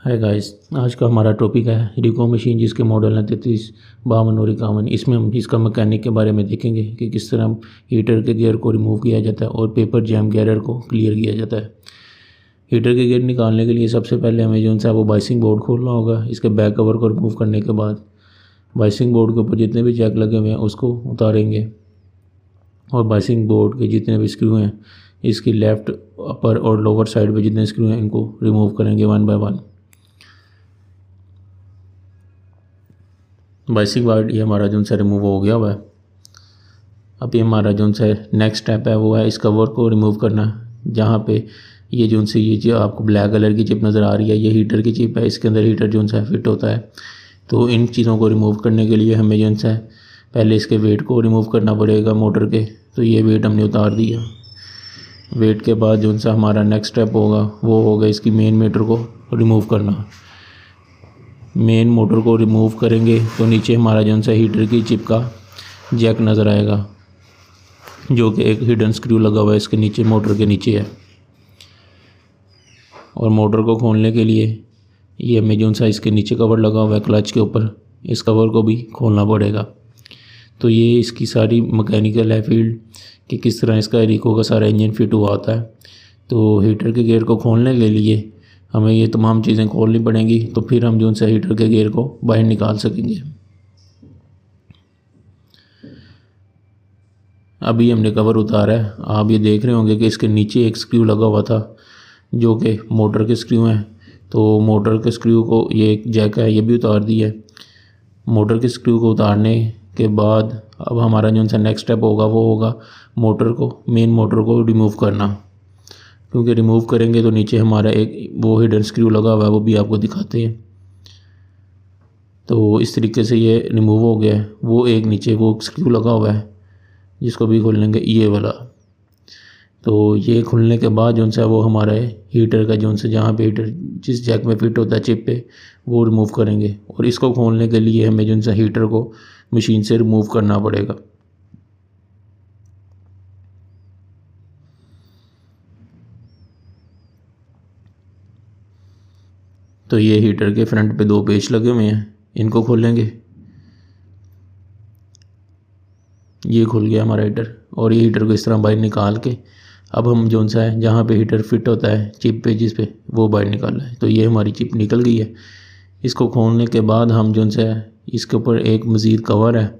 Hi guys. आज का हमारा टॉपिक है रिको मशीन, जिसके मॉडल हैं 33, 52 और 51। इसमें हम इसका मैकेनिक के बारे में देखेंगे कि किस तरह हीटर के गियर को रिमूव किया जाता है और पेपर जैम गियर को क्लियर किया जाता है। हीटर के गियर निकालने के लिए सबसे पहले हमें जो सा वो बाइसिंग बोर्ड खोलना होगा। इसके बैक कवर को रिमूव करने के बाद बाइसिंग बोर्ड के ऊपर जितने भी जैक लगे हुए हैं उसको उतारेंगे और बाइसिंग बोर्ड के जितने भी स्क्रू हैं, इसकी लेफ़्ट अपर और लोअर साइड पे जितने स्क्रू हैं इनको रिमूव करेंगे one by one. Biasing board ये हमारा जो सा रिमूव हो गया हुआ है। अभी हमारा जो सा नेक्स्ट स्टेप है वो है इस कवर को रिमूव करना। जहाँ पे ये जो आपको ब्लैक कलर की चिप नज़र आ रही है, ये हीटर की चिप है। इसके अंदर हीटर जो सा फिट होता है। तो इन चीज़ों को रिमूव करने के लिए हमें जो सा पहले इसके वेट को रिमूव करना पड़ेगा मोटर के। तो ये वेट हमने उतार दिया। वेट के बाद जो सा हमारा नेक्स्ट स्टेप होगा वो होगा इसकी मेन मोटर को रिमूव करना। मेन मोटर को रिमूव करेंगे तो नीचे हमारा जो सा हीटर की चिप का जैक नज़र आएगा, जो कि एक हिडन स्क्रू लगा हुआ है इसके नीचे, मोटर के नीचे है। और मोटर को खोलने के लिए ये हमें जो सा इसके नीचे कवर लगा हुआ है क्लच के ऊपर, इस कवर को भी खोलना पड़ेगा। तो ये इसकी सारी मैकेनिकल है फील्ड कि किस तरह इसका रिको का सारा इंजन फिट हुआ होता है। तो हीटर के गियर को खोलने के लिए हमें ये तमाम चीज़ें खोलनी पड़ेंगी, तो फिर हम जो सा हीटर के गियर को बाहर निकाल सकेंगे। अभी हमने कवर उतारा है। आप ये देख रहे होंगे कि इसके नीचे एक स्क्रू लगा हुआ था जो कि मोटर के स्क्रू हैं। तो मोटर के स्क्रू को ये एक जैक है, ये भी उतार दिया है। मोटर के स्क्रू को उतारने के बाद अब हमारा जो सा नेक्स्ट स्टेप होगा वो होगा मेन मोटर को रिमूव करना। क्योंकि रिमूव करेंगे तो नीचे हमारा एक वो हिडन स्क्रू लगा हुआ है, वो भी आपको दिखाते हैं। तो इस तरीके से ये रिमूव हो गया है। वो एक नीचे वो स्क्रू लगा हुआ है जिसको भी खोल लेंगे, ये वाला। तो ये खुलने के बाद जो सा वो हमारा हीटर का जो सा जहाँ पे हीटर जिस जैक में फिट होता है चिप पे, वो रिमूव करेंगे। और इसको खोलने के लिए हमें जो सा हीटर को मशीन से रिमूव करना पड़ेगा। तो ये हीटर के फ्रंट पे दो पेच लगे हुए हैं, इनको खोलेंगे। ये खुल गया हमारा हीटर। और ये हीटर को इस तरह बाहर निकाल के अब हम जो सा है जहाँ पे हीटर फिट होता है चिप पे जिस पे, वो बाहर निकालना है। तो ये हमारी चिप निकल गई है। इसको खोलने के बाद हम जो सा है इसके ऊपर एक मज़ीद कवर है,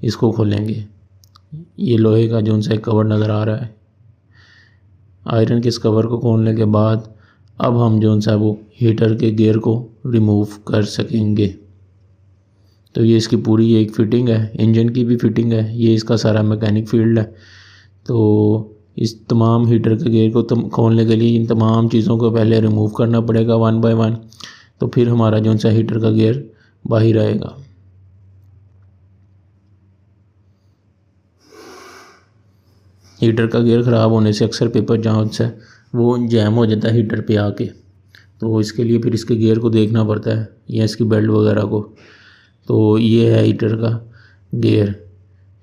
इसको खोलेंगे। ये लोहे का जो सा कवर नज़र आ रहा है। आयरन के इस कवर को खोलने के बाद अब हम जो सा वो हीटर के गियर को रिमूव कर सकेंगे। तो ये इसकी पूरी एक फ़िटिंग है, इंजन की भी फ़िटिंग है, ये इसका सारा मैकेनिक फील्ड है। तो इस तमाम हीटर के गियर को खोलने के लिए इन तमाम चीज़ों को पहले रिमूव करना पड़ेगा वन बाय वन। तो फिर हमारा जो सा हीटर का गियर बाहर आएगा। हीटर का गियर ख़राब होने से अक्सर पेपर जहाँ से वो जैम हो जाता है हीटर पे आके। तो इसके लिए फिर इसके गियर को देखना पड़ता है या इसकी बेल्ट वगैरह को। तो ये है हीटर का गियर।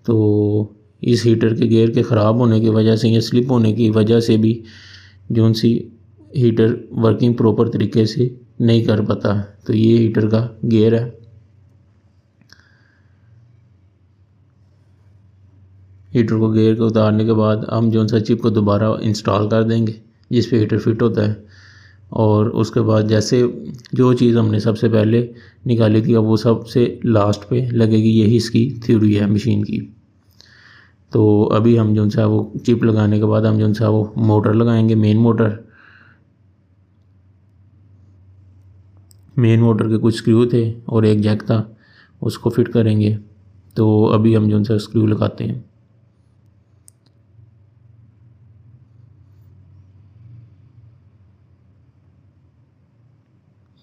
तो इस हीटर के गियर के ख़राब होने की वजह से या स्लिप होने की वजह से भी जो सी हीटर वर्किंग प्रॉपर तरीके से नहीं कर पाता। तो ये हीटर का गियर है। हीटर को गियर को उतारने के बाद हम जो सा चिप को दोबारा इंस्टॉल कर देंगे जिस पे हीटर फिट होता है। और उसके बाद जैसे जो चीज़ हमने सबसे पहले निकाली थी अब वो सबसे लास्ट पे लगेगी। यही इसकी थ्योरी है मशीन की। तो अभी हम जो सा वो चिप लगाने के बाद हम जो सा वो मोटर लगाएंगे, मेन मोटर के कुछ स्क्रू थे और एक जैक था, उसको फिट करेंगे। तो अभी हम जो सा स्क्रू लगाते हैं।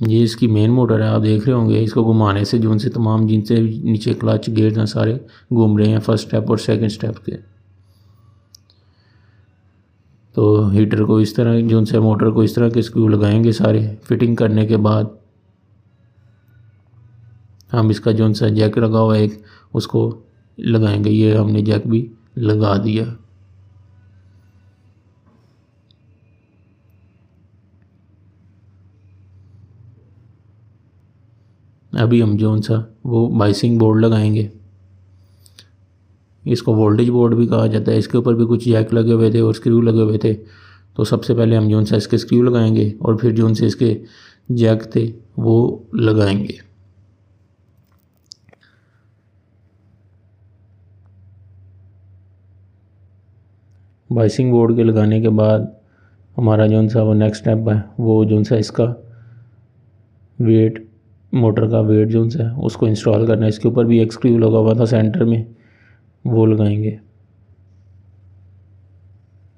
ये इसकी मेन मोटर है, आप देख रहे होंगे। इसको घुमाने से जो उनसे तमाम जिनसे नीचे क्लच गियर हैं सारे घूम रहे हैं फर्स्ट स्टेप और सेकंड स्टेप के। तो हीटर को इस तरह जो उनसे मोटर को इस तरह के स्क्रू लगाएंगे सारे। फिटिंग करने के बाद हम इसका जो सा जैक लगा हुआ है एक, उसको लगाएंगे। ये हमने जैक भी लगा दिया। अभी हम जो सा वो बाइसिंग बोर्ड लगाएंगे। इसको वोल्टेज बोर्ड भी कहा जाता है। इसके ऊपर भी कुछ जैक लगे हुए थे और स्क्रू लगे हुए थे। तो सबसे पहले हम जो सा इसके स्क्रू लगाएंगे और फिर जो से इसके जैक थे वो लगाएंगे। बाइसिंग बोर्ड के लगाने के बाद हमारा जो सा वो नेक्स्ट स्टेप है वो जो सा इसका वेट, मोटर का वेट जो सा है उसको इंस्टॉल करना है। इसके ऊपर भी एक स्क्रू लगा हुआ था सेंटर में, वो लगाएंगे।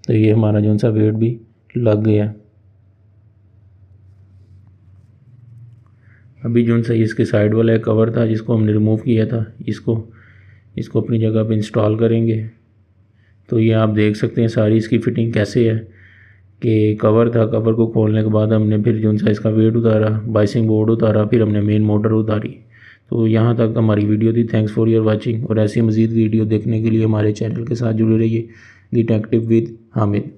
तो ये हमारा जो सा वेट भी लग गया। अभी जो सा इसके साइड वाला एक कवर था जिसको हमने रिमूव किया था, इसको अपनी जगह पे इंस्टॉल करेंगे। तो ये आप देख सकते हैं सारी इसकी फ़िटिंग कैसे है कि कवर था, कवर को खोलने के बाद हमने फिर जो सा इसका वेट उतारा, बाइसिंग बोर्ड उतारा, फिर हमने मेन मोटर उतारी। तो यहाँ तक हमारी वीडियो थी। Thanks for your watching. और ऐसी मज़ीद वीडियो देखने के लिए हमारे चैनल के साथ जुड़े रहिए। Detective with Hamid.